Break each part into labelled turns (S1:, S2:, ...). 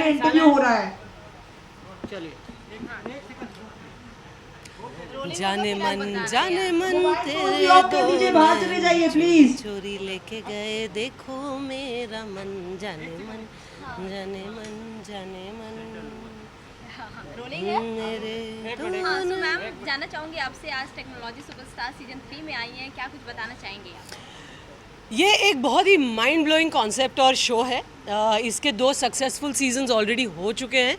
S1: है, इंटरव्यू हो रहा है।
S2: चलिए।
S3: जाने मन
S1: मोबाइल फोन भी
S3: तेरे
S1: ऑफ कर
S3: दो
S1: दीजिए, बाहर चले जाइए
S3: चोरी
S1: प्लीज।
S3: चोरी लेके गए देखो मेरा मन जाने मन जाने मन जाने मन
S4: रोलिंग है।
S3: मेरे दो
S4: हाँ, सो
S3: मन।
S4: मैम जानना चाहूँगी आपसे, आज टेक्नोलॉजी सुपरस्टार सीजन 3 में आई हैं, क्या कुछ बताना चाहेंगे आप?
S3: ये एक बहुत ही माइंड ब्लोइंग कॉन्सेप्ट और शो है। इसके 2 सक्सेसफुल सीजन्स ऑलरेडी हो चुके हैं।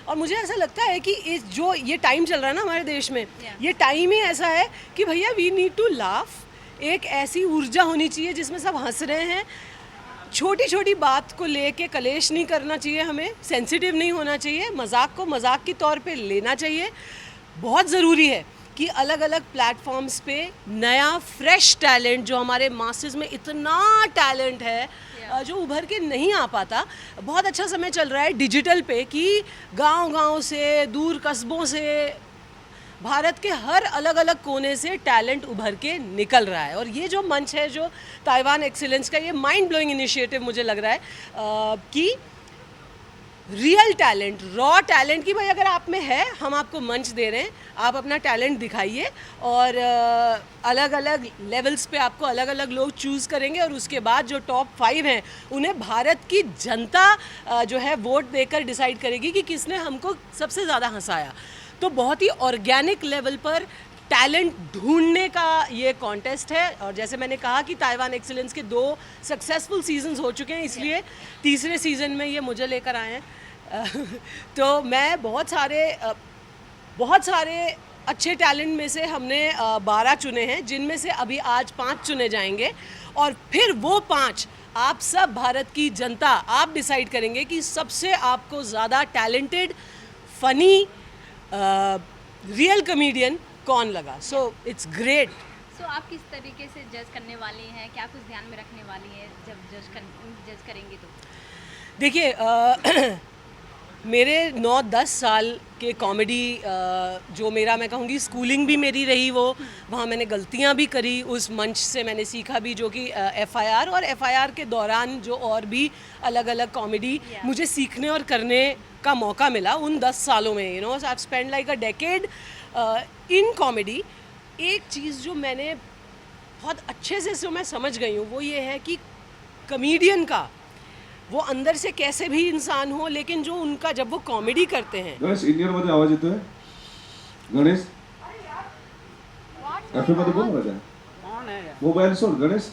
S3: और मुझे ऐसा लगता है कि इस जो ये टाइम चल रहा है ना हमारे देश में, ये टाइम ही ऐसा है कि भैया वी नीड टू लाफ। एक ऐसी ऊर्जा होनी चाहिए जिसमें सब हंस रहे हैं। छोटी छोटी बात को लेके कलेश नहीं करना चाहिए, हमें सेंसिटिव नहीं होना चाहिए, मजाक को मजाक के तौर पे लेना चाहिए। बहुत ज़रूरी है कि अलग अलग प्लेटफॉर्म्स पे नया फ्रेश टैलेंट, जो हमारे मासेस में इतना टैलेंट है जो उभर के नहीं आ पाता। बहुत अच्छा समय चल रहा है डिजिटल पे कि गांव-गांव से, दूर कस्बों से, भारत के हर अलग अलग कोने से टैलेंट उभर के निकल रहा है। और ये जो मंच है, जो ताइवान एक्सीलेंस का, ये माइंड ब्लोइंग इनिशिएटिव मुझे लग रहा है कि रियल टैलेंट, रॉ टैलेंट, कि भाई अगर आप में है, हम आपको मंच दे रहे हैं, आप अपना टैलेंट दिखाइए। और अलग अलग लेवल्स पे आपको अलग अलग लोग चूज़ करेंगे और उसके बाद जो टॉप 5 हैं उन्हें भारत की जनता जो है वोट देकर डिसाइड करेगी कि किसने हमको सबसे ज़्यादा हंसाया। तो बहुत ही ऑर्गेनिक लेवल पर टैलेंट ढूंढने का ये कॉन्टेस्ट है। और जैसे मैंने कहा कि ताइवान एक्सीलेंस के 2 सक्सेसफुल सीजन्स हो चुके हैं, इसलिए तीसरे सीज़न में ये मुझे लेकर आए हैं। तो मैं बहुत सारे अच्छे टैलेंट में से हमने 12 चुने हैं, जिनमें से अभी आज 5 चुने जाएंगे। और फिर वो 5 आप सब भारत की जनता, आप डिसाइड करेंगे कि सबसे आपको ज़्यादा टैलेंटेड, फनी, रियल कॉमेडियन कौन लगा। So it's great.
S4: सो आप किस तरीके से जज करने वाली हैं, क्या कुछ ध्यान में रखने वाली हैं जब जज करेंगी तो?
S3: देखिए मेरे 9-10 साल के कॉमेडी, जो मेरा, मैं कहूँगी स्कूलिंग भी मेरी रही, वो वहाँ मैंने गलतियाँ भी करी, उस मंच से मैंने सीखा भी, जो कि FIR, और FIR के दौरान जो और भी अलग अलग कॉमेडी मुझे सीखने और करने का मौका मिला उन 10 सालों में। I have spend like a decade in comedy. एक चीज़ जो मैंने बहुत अच्छे से मैं समझ गई हूँ, वो ये है कि कॉमेडियन का वो अंदर से कैसे भी इंसान हो, लेकिन जो उनका, जब वो कॉमेडी करते हैं।
S5: गणेश, इंडियन मध्ये आवाज येतोय? गणेश, FM मध्ये बोल राजा.
S2: कौन है यार?
S5: मोबाईल सोड Ganesh.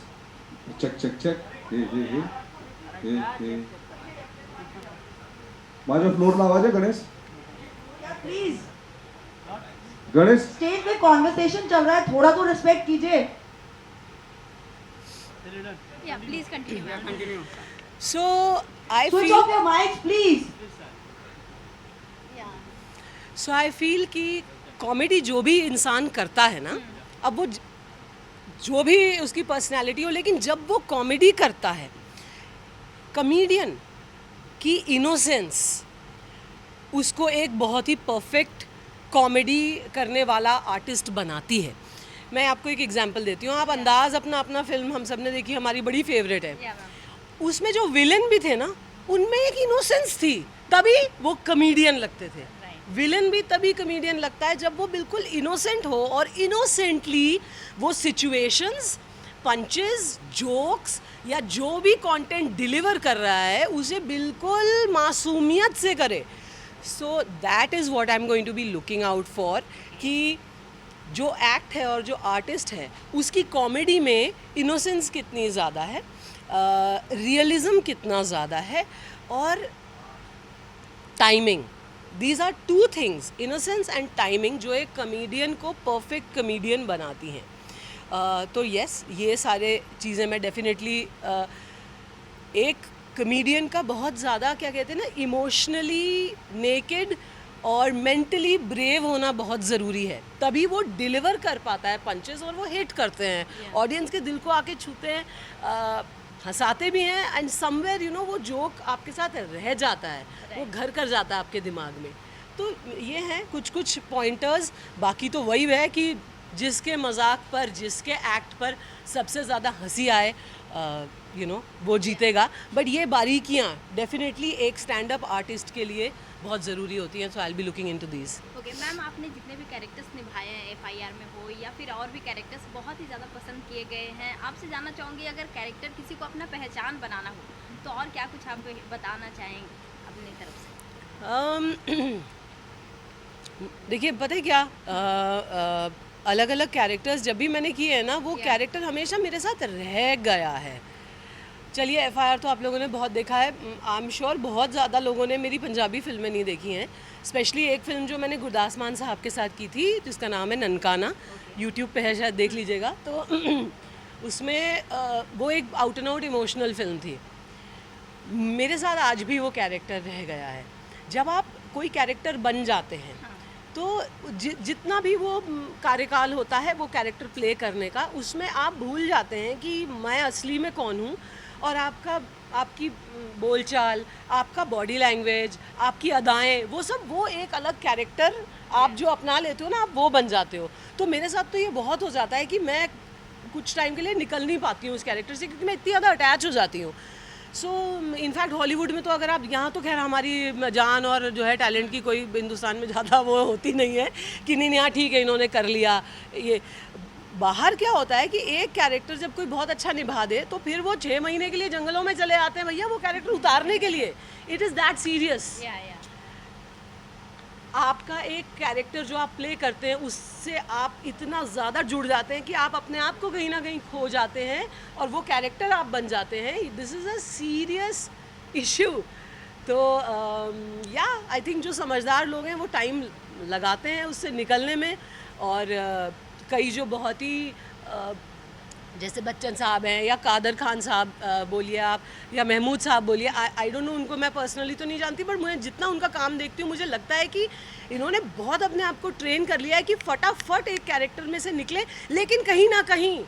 S5: Check check check. Hey. माझ्या फ्लोरला आवाज आहे गणेश?
S1: प्लीज,
S5: गणेश,
S1: स्टेज पे कॉन्वर्सेशन चल रहा है, थोड़ा तो रिस्पेक्ट कीजिए।
S4: या please continue.
S2: Continue.
S3: So I
S1: switch off your mics please.
S3: Feel कि कॉमेडी जो भी इंसान करता है ना, अब वो जो भी उसकी पर्सनालिटी हो, लेकिन जब वो कॉमेडी करता है, कॉमेडियन की इनोसेंस उसको एक बहुत ही परफेक्ट कॉमेडी करने वाला आर्टिस्ट बनाती है। मैं आपको एक एग्जांपल देती हूँ। आप अंदाज़ अपना फिल्म हम सब ने देखी, हमारी बड़ी फेवरेट है। उसमें जो विलन भी थे ना, उनमें एक इनोसेंस थी, तभी वो कॉमेडियन लगते थे। विलन भी तभी कॉमेडियन लगता है जब वो बिल्कुल इनोसेंट हो, और इनोसेंटली वो सिचुएशंस, पंचेस, जोक्स या जो भी कंटेंट डिलीवर कर रहा है उसे बिल्कुल मासूमियत से करे। So that is what I am going to be looking out for, कि जो एक्ट है और जो आर्टिस्ट है उसकी कॉमेडी में इनोसेंस कितनी ज़्यादा है, रियलिज्म कितना ज़्यादा है, और timing. These are 2 things, innocence and timing, जो एक कॉमेडियन को परफेक्ट कॉमेडियन बनाती हैं। तो यस, ये सारे चीज़ें मैं डेफिनेटली, एक कॉमेडियन का बहुत ज़्यादा, क्या कहते हैं ना, इमोशनली नेकेड और मेंटली ब्रेव होना बहुत ज़रूरी है, तभी वो डिलीवर कर पाता है पंचेस, और वो हिट करते हैं, ऑडियंस के दिल को आके छूते हैं, हंसाते भी हैं, एंड समवेयर वो जोक आपके साथ रह जाता है, वो घर कर जाता है आपके दिमाग में। तो ये हैं कुछ पॉइंटर्स। बाकी तो वही है कि जिसके मजाक पर, जिसके एक्ट पर सबसे ज़्यादा हंसी आए, वो जीतेगा. बट ये बारीकियाँ डेफिनेटली एक स्टैंड अप आर्टिस्ट के लिए बहुत ज़रूरी होती हैं. So I will be looking into these.
S4: Okay ma'am, आपने जितने भी कैरेक्टर्स निभाए हैं FIR में हो या फिर और भी कैरेक्टर्स बहुत ही ज़्यादा पसंद किए गए हैं. आपसे जानना चाहूँगी, अगर कैरेक्टर किसी को अपना पहचान बनाना हो तो और क्या कुछ आप बताना चाहेंगे अपनी तरफ से?
S3: देखिए पता है क्या, अलग अलग कैरेक्टर्स जब भी मैंने किए हैं ना, वो कैरेक्टर हमेशा मेरे साथ रह गया है. चलिए FIR तो आप लोगों ने बहुत देखा है. आई एम श्योर बहुत ज़्यादा लोगों ने मेरी पंजाबी फिल्में नहीं देखी हैं. स्पेशली एक फ़िल्म जो मैंने गुरदास मान साहब के साथ की थी जिसका नाम है ननकाना, यूट्यूब पे है, शायद देख लीजिएगा. तो उसमें वो एक out and out emotional film थी. मेरे साथ आज भी वो कैरेक्टर रह गया है. जब आप कोई कैरेक्टर बन जाते हैं तो जितना भी वो कार्यकाल होता है वो कैरेक्टर प्ले करने का, उसमें आप भूल जाते हैं कि मैं असली में कौन हूँ. और आपकी बोलचाल, आपका बॉडी लैंग्वेज, आपकी अदाएं, वो सब वो एक अलग कैरेक्टर आप जो अपना लेते हो ना, आप वो बन जाते हो. तो मेरे साथ तो ये बहुत हो जाता है कि मैं कुछ टाइम के लिए निकल नहीं पाती हूँ उस कैरेक्टर से, क्योंकि मैं इतनी ज़्यादा अटैच हो जाती हूँ. सो इनफैक्ट हॉलीवुड में तो अगर आप, यहाँ तो खैर हमारी जान और जो है टैलेंट की कोई हिंदुस्तान में ज़्यादा वो होती नहीं है कि नहीं यहाँ ठीक है इन्होंने कर लिया. ये बाहर क्या होता है कि एक कैरेक्टर जब कोई बहुत अच्छा निभा दे तो फिर वो 6 महीने के लिए जंगलों में चले आते हैं भैया वो कैरेक्टर उतारने के लिए. It is that serious. आपका एक कैरेक्टर जो आप प्ले करते हैं उससे आप इतना ज़्यादा जुड़ जाते हैं कि आप अपने आप को कहीं ना कहीं खो जाते हैं और वो कैरेक्टर आप बन जाते हैं. This is a serious issue. तो या आई थिंक जो समझदार लोग हैं वो टाइम लगाते हैं उससे निकलने में. और कई जो बहुत ही जैसे बच्चन साहब हैं या कादर खान साहब बोलिए आप, या महमूद साहब बोलिए, आई डोंट नो, उनको मैं पर्सनली तो नहीं जानती, बट मुझे जितना उनका काम देखती हूँ मुझे लगता है कि इन्होंने बहुत अपने आप को ट्रेन कर लिया है कि फटाफट एक कैरेक्टर में से निकले. लेकिन कहीं ना कहीं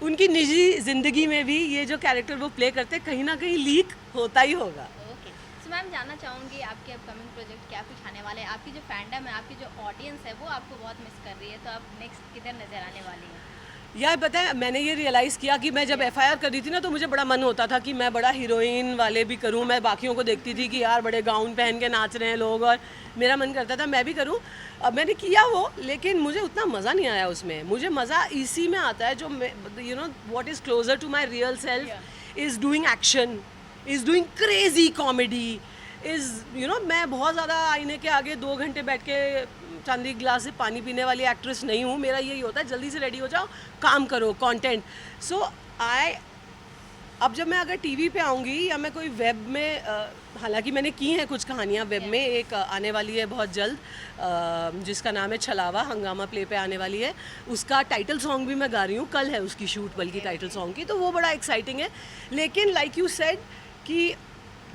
S3: उनकी निजी ज़िंदगी में भी ये जो कैरेक्टर वो प्ले करते कहीं ना कहीं लीक होता ही होगा.
S4: ओके, सो मैम जानना चाहूँगी आपके अपकमिंग प्रोजेक्ट क्या कुछ आने वाले हैं? आपकी जो फैंडम है, आपकी जो ऑडियंस है वो आपको बहुत मिस कर रही है, तो आप नेक्स्ट किधर नज़र आने वाली हैं?
S3: यार पता है, मैंने ये रियलाइज़ किया कि मैं जब FIR कर रही थी ना तो मुझे बड़ा मन होता था कि मैं बड़ा हीरोइन वाले भी करूं. मैं बाकियों को देखती थी कि यार बड़े गाउन पहन के नाच रहे हैं लोग, और मेरा मन करता था मैं भी करूं. अब मैंने किया वो, लेकिन मुझे उतना मज़ा नहीं आया उसमें. मुझे मज़ा इसी में आता है जो what is closer to my real self is doing action, is doing crazy comedy, is मैं बहुत ज़्यादा आईने के आगे 2 घंटे बैठ के चांदी ग्लास से पानी पीने वाली एक्ट्रेस नहीं हूँ. मेरा यही होता है जल्दी से रेडी हो जाओ, काम करो, कंटेंट. सो अब जब मैं अगर टीवी पे आऊँगी या मैं कोई वेब में, हालांकि मैंने की हैं कुछ कहानियाँ वेब में, एक आने वाली है बहुत जल्द जिसका नाम है छलावा, हंगामा प्ले पे आने वाली है. उसका टाइटल सॉन्ग भी मैं गा रही हूँ, कल है उसकी शूट बल्कि टाइटल सॉन्ग की, तो वो बड़ा एक्साइटिंग है. लेकिन लाइक यू सेड कि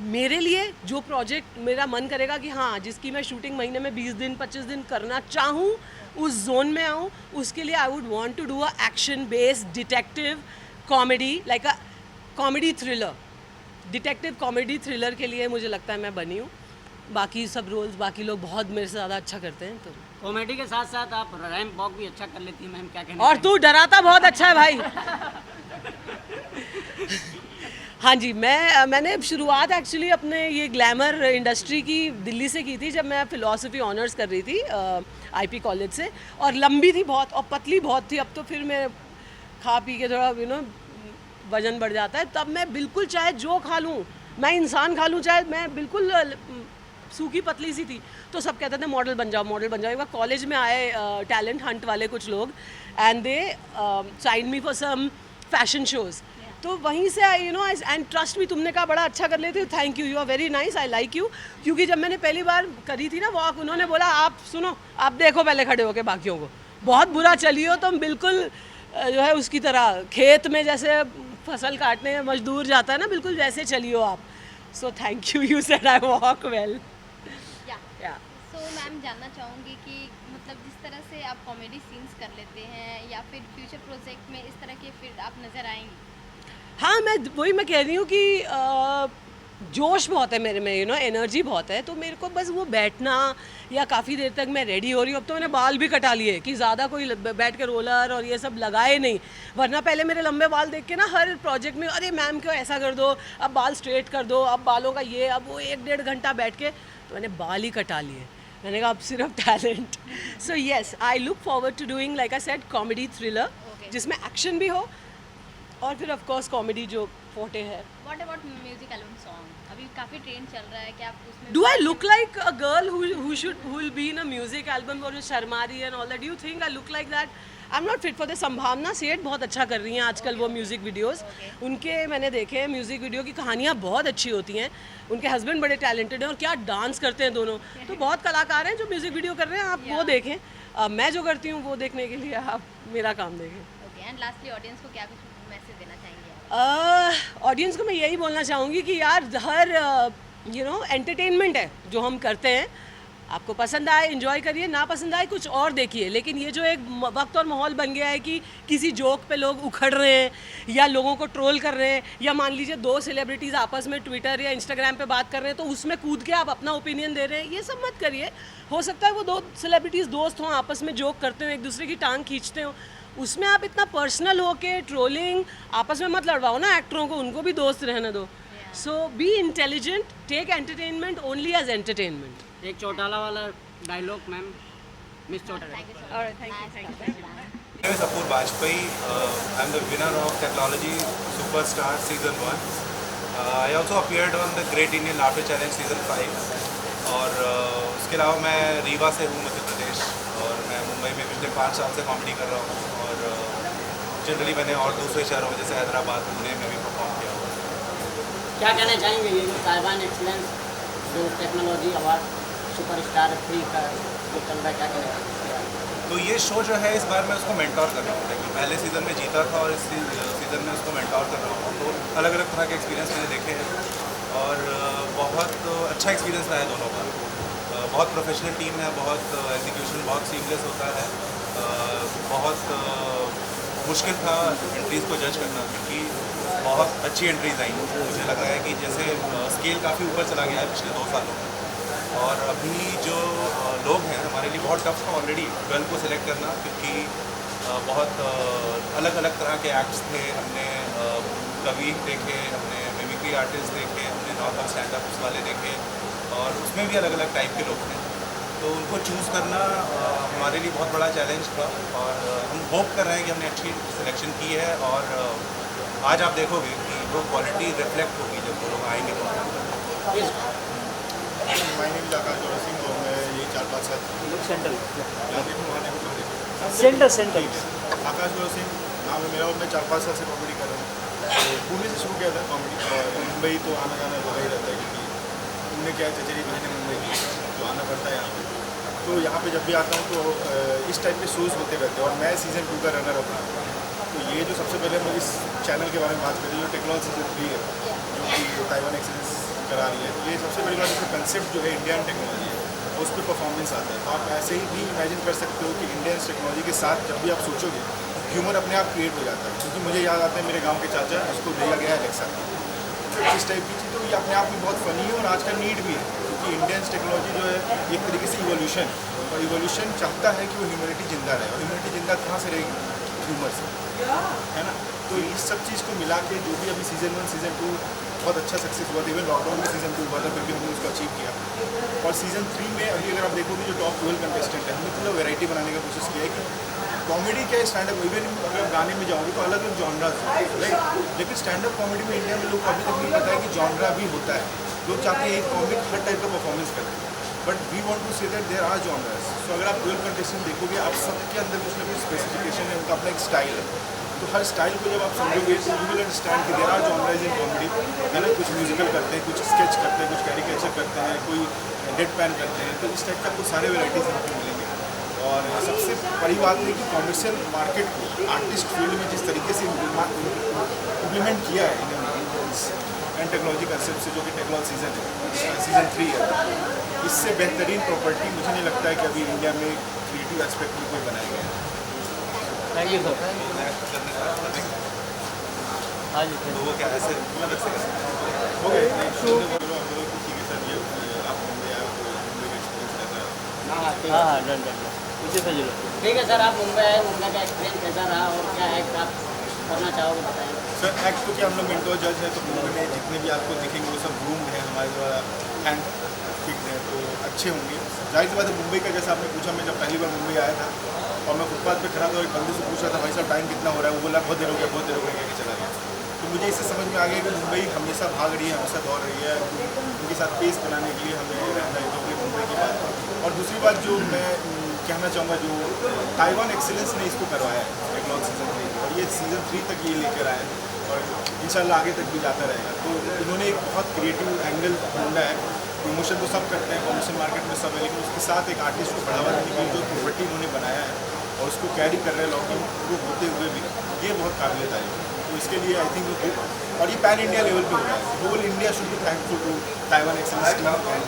S3: मेरे लिए जो प्रोजेक्ट मेरा मन करेगा कि हाँ जिसकी मैं शूटिंग महीने में 20 दिन 25 दिन करना चाहूँ, उस जोन में आऊँ, उसके लिए I would want to do a action based detective comedy, like a comedy thriller. Detective comedy thriller के लिए मुझे लगता है मैं बनी हूँ. बाकी सब रोल्स बाकी लोग बहुत मेरे से ज़्यादा अच्छा करते हैं. तो
S2: कॉमेडी के साथ साथ आप रैंप वॉक भी अच्छा कर लेती हैं मैम, क्या कहना
S3: और तू डराता बहुत अच्छा है भाई. हाँ जी, मैंने शुरुआत एक्चुअली अपने ये ग्लैमर इंडस्ट्री की दिल्ली से की थी जब मैं फ़िलासफ़ी ऑनर्स कर रही थी IP कॉलेज से. और लंबी थी बहुत और पतली बहुत थी. अब तो फिर मैं खा पी के थोड़ा वज़न बढ़ जाता है. तब मैं बिल्कुल चाहे जो खा लूँ, मैं इंसान खा लूँ, चाहे मैं बिल्कुल सूखी पतली सी थी. तो सब कहते थे मॉडल बन जाओ, मॉडल बन जाओ. एक बार कॉलेज में आए टैलेंट हंट वाले कुछ लोग, and they sign me for some fashion shows. तो वहीं से एंड ट्रस्ट भी, तुमने कहा बड़ा अच्छा कर लेते हो, thank you, you are very nice, I like you. क्योंकि जब मैंने पहली बार करी थी ना वॉक, उन्होंने बोला आप सुनो, आप देखो पहले खड़े होके बाकियों को, बहुत बुरा चली हो तुम, बिल्कुल जो है उसकी तरह खेत में जैसे फसल काटने में मजदूर जाता है ना, बिल्कुल वैसे चली हो आप. So thank you, you said I walk well.
S4: So ma'am जानना चाहूँगी कि मतलब जिस तरह से आप कॉमेडी सीन्स कर लेते हैं या फिर फ्यूचर प्रोजेक्ट में इस तरह के फिर आप नज़र आएंगी?
S3: हाँ, मैं कह रही हूँ कि जोश बहुत है मेरे में, एनर्जी बहुत है, तो मेरे को बस वो बैठना या काफ़ी देर तक मैं रेडी हो रही हूँ। अब तो मैंने बाल भी कटा लिए कि ज़्यादा कोई बैठ के रोलर और ये सब लगाए नहीं, वरना पहले मेरे लंबे बाल देख के ना हर प्रोजेक्ट में अरे मैम क्यों ऐसा कर दो, अब बाल स्ट्रेट कर दो, अब बालों का ये, अब वो 1-1.5 घंटा बैठ के, तो मैंने बाल ही कटा लिए। मैंने कहा अब सिर्फ talent. So yes, I look forward to doing like I said comedy thriller जिसमें एक्शन भी हो और फिर ऑफ कोर्स कॉमेडी जो फोटे है।
S4: What about music album song? अभी काफी ट्रेंड चल रहा है, क्या आप उसमें
S3: Do I look like a girl who will be in a music album or Sharma रही and all that? Do you think I look like that? I'm not fit for the संभावना सेठ बहुत अच्छा कर रही हैं आजकल वो म्यूज़िक वीडियोस। उनके मैंने देखे हैं म्यूज़िक वीडियो की कहानियाँ बहुत अच्छी होती हैं। उनके हस्बैंड बड़े टैलेंटेड हैं और क्या डांस करते हैं दोनों। तो बहुत कलाकार हैं जो म्यूज़िक वीडियो कर रहे हैं, आप वो देखें। मैं जो करती हूँ वो देखने के लिए आप मेरा काम देखें।
S4: ओके, एंड लास्टली ऑडियंस को क्या कुछ मैसेज देना चाहेंगे आप?
S3: ऑडियंस को मैं यही बोलना चाहूँगी कि यार हर एंटरटेनमेंट है जो हम करते हैं, आपको पसंद आए एंजॉय करिए, ना पसंद आए कुछ और देखिए। लेकिन ये जो एक वक्त और माहौल बन गया है कि किसी जोक पे लोग उखड़ रहे हैं या लोगों को ट्रोल कर रहे हैं, या मान लीजिए 2 सेलिब्रिटीज़ आपस में ट्विटर या इंस्टाग्राम पे बात कर रहे हैं तो उसमें कूद के आप अपना ओपिनियन दे रहे हैं, ये सब मत करिए। हो सकता है वो 2 सेलिब्रिटीज़ दोस्त हों, आपस में जोक करते हो, एक दूसरे की टांग खींचते हो, उसमें आप इतना पर्सनल हो के ट्रोलिंग आपस में मत लड़वाओ ना एक्टरों को, उनको भी दोस्त रहने दो। So be intelligent, take entertainment only as entertainment.
S2: एक चौटाला वाला dialogue ma'am, miss Chautala.
S6: My name is Apur Bajpai. I'm the winner of Technology Superstar Season 1. I also appeared on the Great Indian Laughter Challenge Season 5. और उसके अलावा मैं रीवा से हूँ, मध्य प्रदेश, और मैं मुंबई में पिछले 5 साल से कॉमेडी कर रहा हूँ। और जनरली मैंने और दूसरे शहरों में जैसे हैदराबाद, पुणे में भी परफॉर्म किया हुआ।
S2: क्या कहना चाहेंगे ये ताइवान एक्सीलेंस जो टेक्नोलॉजी अवार्ड सुपरस्टार 3 का जो चल रहा है, क्या कहना चाहेंगे?
S6: तो ये शो जो है इस बार मैं उसको मेंटोर कर रहा हूँ, लेकिन पहले सीज़न में जीता था और इस सीज़न में उसको मेंटोर कर रहा हूँ। तो अलग अलग तरह के एक्सपीरियंस मैंने देखे हैं और बहुत अच्छा एक्सपीरियंस रहा है दोनों का। बहुत प्रोफेशनल टीम है, बहुत एग्जीक्यूशन बहुत सीमलेस होता है। बहुत मुश्किल था एंट्रीज़ को जज करना, क्योंकि बहुत अच्छी एंट्रीज आई। मुझे लग रहा है कि जैसे स्केल काफ़ी ऊपर चला गया है पिछले 2 सालों में, और अभी जो लोग हैं हमारे लिए बहुत टफ था ऑलरेडी 12 को सिलेक्ट करना, क्योंकि बहुत अलग अलग तरह के एक्ट्स थे। हमने कवि देखे, हमने मिमिक्री आर्टिस्ट देखे, हमने नॉर्मल स्टैंडअप्स वाले देखे, और उसमें भी अलग अलग टाइप के लोग थे। तो उनको चूज़ करना हमारे लिए बहुत बड़ा चैलेंज था, और हम होप कर रहे हैं कि हमने अच्छी सिलेक्शन की है। और आज आप देखोगे कि वो क्वालिटी रिफ्लेक्ट होगी जब वो लोग आएंगे तो।
S7: माय नेम इज आकाश जोड़ा सिंह, और मैं ये 4-5 साल
S8: सेंट्रल
S7: सेंटर
S8: सेंटर
S7: आकाश जोड़ा सिंह नाम है मेरा, और मैं 4-5 साल से कॉमेडी कर रहा हूँ। तो पुणे से शुरू किया था कॉमेडी, और मुंबई तो आना जाना लगा ही रहता है, क्योंकि उनने क्या चचेरी बहन है मुंबई की, तो आना पड़ता है यहाँ पे। तो यहाँ पे जब भी आता हूँ तो इस टाइप के शोज़ होते रहते हैं, और मैं सीज़न 2 का रनर अप रहा। तो ये जो सबसे पहले हम इस चैनल के बारे में बात करें, जो टेक्नोलॉजी सीजन 3 है, जो कि ताइवान एक्सीलेंस करा रही है, तो ये सबसे बड़ी बात, इसका कंसेप्ट जो है इंडियन टेक्नोलॉजी है, उस पर परफॉर्मेंस आता है। तो आप ऐसे ही भी इमेजिन कर सकते हो कि इंडियन टेक्नोलॉजी के साथ जब भी आप सोचोगे, ह्यूमर अपने आप क्रिएट हो जाता है। क्योंकि मुझे याद आता है मेरे गांव के चाचा, उसको दिया गया एलेक्सा, इस टाइप की चीज़, तो ये अपने आप में बहुत फ़नी है और आज का नीड भी है। क्योंकि इंडियन टेक्नोलॉजी जो है एक तरीके से इवोल्यूशन, और इवोल्यूशन चाहता है कि वो ह्यूमैनिटी जिंदा रहे, और ह्यूमैनिटी जिंदा कहाँ से रहेगी? ह्यूमर से, है ना। तो इस सब चीज़ को मिला के जो भी अभी सीज़न 1 सीज़न 2 बहुत अच्छा सक्सेस हुआ। इवन लॉकडाउन में सीज़न 2 हुआ था, फिर भी हमने उसको अचीव किया। और सीज़न 3 में अभी अगर आप देखोगे जो टॉप 12 कंटेस्टेंट है, हमने पूरा वेराइटी बनाने का कोशिश किया है कि कॉमेडी क्या है, स्टैंड अप, इवन अगर आप गाने में जाओगे तो अलग अलग जॉनराज राइट, लेकिन स्टैंड अप कॉमेडी में इंडिया में लोग अभी तक नहीं पता है कि जॉनरा भी होता है। लोग चाहते हैं एक कॉमिक हर टाइप का परफॉर्मेंस करें, but we want to say that there are genres. So अगर आप 12 कंटेस्टेंट देखोगे, आप सबके अंदर कुछ ना कुछ स्पेसिफिकेशन है, उनका अपना एक स्टाइल है। तो हर स्टाइल को जब आप समझोगे तो यू विल अंडरस्टैंड कि there are genres in comedy, है ना। कुछ म्यूजिकल करते हैं, कुछ स्केच करते हैं, कुछ कैरिकेचर करते हैं, कोई डेड पैन करते हैं। तो इस टाइप का कुछ सारे वेराइटीज़ आपको मिलेंगे। और सबसे बड़ी बात है कि कॉमर्शियल मार्केट को आर्टिस्ट फील्ड में जिस तरीके से इम्प्लीमेंट किया है एंड टेक्नोलॉजी कंसेप्ट से, जो कि टेक्नोलॉजी सीज़न 3 है, इससे बेहतरीन प्रॉपर्टी मुझे नहीं लगता है कि अभी इंडिया में क्रिएटिव एस्पेक्ट में कोई बनाया गया है।
S8: Thank you sir. हाँ जी,
S6: तो वो क्या ऐसे अलग से
S7: हो गए तो हम लोग ठीक है सर, ये आप मुंबई आए हो तो मुंबई का एक्सपीरियंस कैसा है?
S2: हाँ ठीक
S8: हाँ
S2: है।
S8: हाँ डन डन डन उसी से जुड़ो।
S2: ठीक है सर, आप मुंबई आए, मुंबई का एक्सपीरियंस कैसा रहा और क्या एक्ट आप करना चाहोगे बताएं।
S7: सर एक्ट तो क्या हम लोग मेंटोर जज हैं, तो मुंबई में जितने भी आपको दिखेंगे वो सब ग्रूम्ड हैं हमारे द्वारा, हैंड फिक्ड हैं, तो अच्छे होंगे। जाहिर सी बात है मुंबई का, जैसा आपने पूछा, मैं जब पहली बार मुंबई आया था और मैं फुटपाथ पे खड़ा था और एक बंदे से पूछ रहा था भाई साहब टाइम कितना हो रहा है, वो बोला बहुत देर हो गया, बहुत देर हो गया, कह के चला गया। तो मुझे इससे समझ में आ गया कि मुंबई हमेशा भाग रही है, हमेशा दौड़ रही है, उनके साथ पेस बनाने के लिए हमें रहना है, तो ये मुंबई की बात है। और दूसरी बात जो मैं कहना चाहूँगा, जो ताइवान एक्सीलेंस ने इसको करवाया है टेक्नॉलॉजी सीजन 3, और ये सीज़न 3 तक ये लेकर आए हैं और इंशाल्लाह आगे तक भी जाता रहेगा। तो इन्होंने एक बहुत क्रिएटिव एंगल ढूंढा है। प्रमोशन तो सब करते हैं, कॉमर्शियल मार्केट में सब है, लेकिन उसके साथ एक आर्टिस्ट को बढ़ावा देने के लिए जो प्रॉपर्टी उन्होंने बनाया है और उसको कैरी कर रहे हैं लॉकडाउन वो होते हुए भी, ये बहुत काबिल तारीफ है। तो इसके लिए आई थिंक और ये पैन इंडिया लेवल पे हो रहा है। Whole India should be thankful to Taiwan excellence team and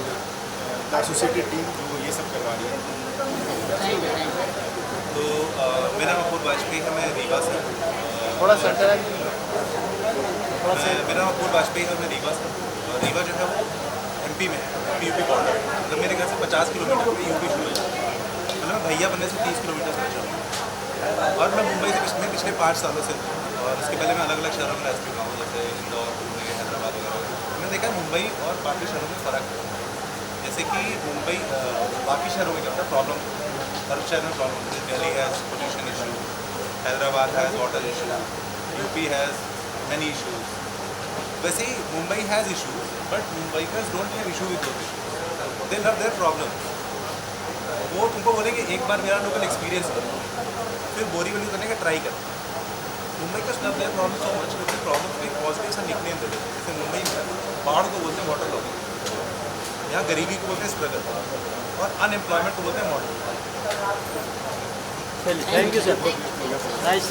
S7: the associated team जो ये सब करवा रही है।
S2: Thank you, thank you.
S6: तो मेरा नाम अपूर्व वाजपेयी है, मैं रीवा से हूँ।
S8: थोड़ा सेंटर है, थोड़ा से
S6: मेरा नाम अपूर्व वाजपेयी है, मैं रीवा से हूँ। और रीवा जो है वो MP में है, यूपी बॉर्डर। मतलब मेरे घर से 50 किलोमीटर पे यूपी शुरू है। मतलब मैं भैया बनने से 30 किलोमीटर से बचा हूँ। और मैं मुंबई से पिछले 5 सालों से हूँ, और उसके पहले मैं अलग अलग शहरों में रह चुका हूँ, जैसे इंदौर, पुणे, हैदराबाद वगैरह। मैंने देखा है मुंबई और बाकी शहरों में फ़र्क है। जैसे कि मुंबई बाकी शहरों में क्या होता है, प्रॉब्लम हर शहर में प्रॉब्लम होती है। Delhi has pollution issue, Hyderabad has water issue, UP has many issues. वैसे ही मुंबई हैज़ इशूज़, बट मुंबईकर्स don't have issue with those issues, they love their problem. वो तुमको बोलेंगे एक बार मेरा लोकल एक्सपीरियंस करो, फिर बोरीवली करने का ट्राई करो। Mumbaikars love their problem so much, क्योंकि प्रॉब्लम को एक पॉजिटिव सा निकनेम दे देते हैं। जैसे मुंबई में बाढ़ को बोलते हैं वाटर लॉगिंग, यहाँ गरीबी को बोलते हैं स्ट्रगल, और अनएम्प्लॉयमेंट को बोलते हैं मॉडल।
S8: चलिए थैंक यू सर, नाइस।